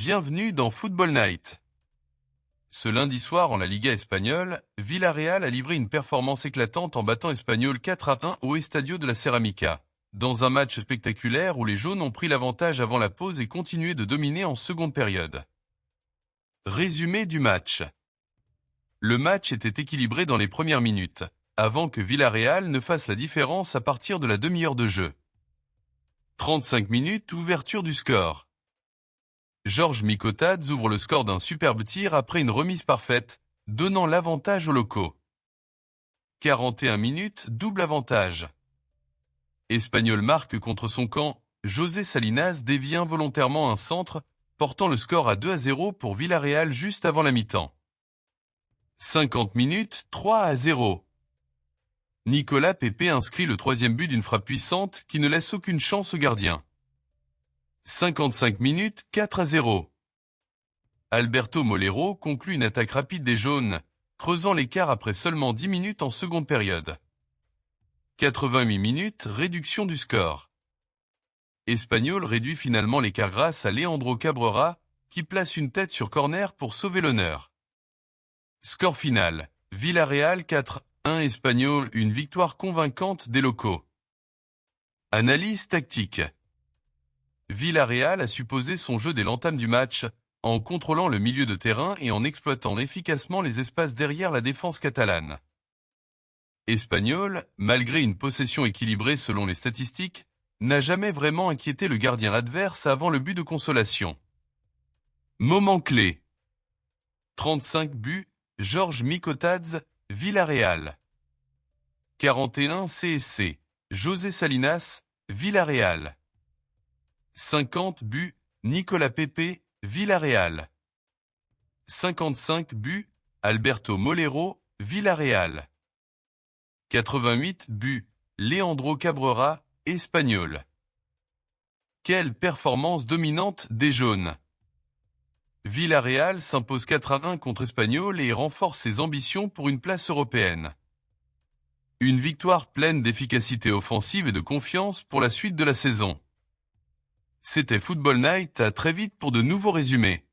Bienvenue dans Football Night. Ce lundi soir en la Liga espagnole, Villarreal a livré une performance éclatante en battant Espanyol 4-1 au Estadio de la Cerámica, dans un match spectaculaire où les jaunes ont pris l'avantage avant la pause et continué de dominer en seconde période. Résumé du match. Le match était équilibré dans les premières minutes, avant que Villarreal ne fasse la différence à partir de la demi-heure de jeu. 35 minutes, ouverture du score. George Mikotadze ouvre le score d'un superbe tir après une remise parfaite, donnant l'avantage aux locaux. 41 minutes, double avantage. Espanyol marque contre son camp, José Salinas dévie involontairement un centre, portant le score à 2-0 pour Villarreal juste avant la mi-temps. 50 minutes, 3-0. Nicolas Pepe inscrit le troisième but d'une frappe puissante qui ne laisse aucune chance au gardien. 55 minutes, 4-0. Alberto Molero conclut une attaque rapide des jaunes, creusant l'écart après seulement 10 minutes en seconde période. 88 minutes, réduction du score. Espanyol réduit finalement l'écart grâce à Leandro Cabrera, qui place une tête sur corner pour sauver l'honneur. Score final, Villarreal 4-1 Espanyol, une victoire convaincante des locaux. Analyse tactique. Villarreal a su poser son jeu dès l'entame du match, en contrôlant le milieu de terrain et en exploitant efficacement les espaces derrière la défense catalane. Espanyol, malgré une possession équilibrée selon les statistiques, n'a jamais vraiment inquiété le gardien adverse avant le but de consolation. Moment clé. 35 buts, George Mikotadze, Villarreal. 41 CSC, José Salinas, Villarreal. 50 buts, Nicolas Pepe, Villarreal. 55 buts, Alberto Molero, Villarreal. 88 buts, Leandro Cabrera, Espanyol. Quelle performance dominante des jaunes! Villarreal s'impose 4-1 contre Espanyol et renforce ses ambitions pour une place européenne. Une victoire pleine d'efficacité offensive et de confiance pour la suite de la saison. C'était Football Night, à très vite pour de nouveaux résumés.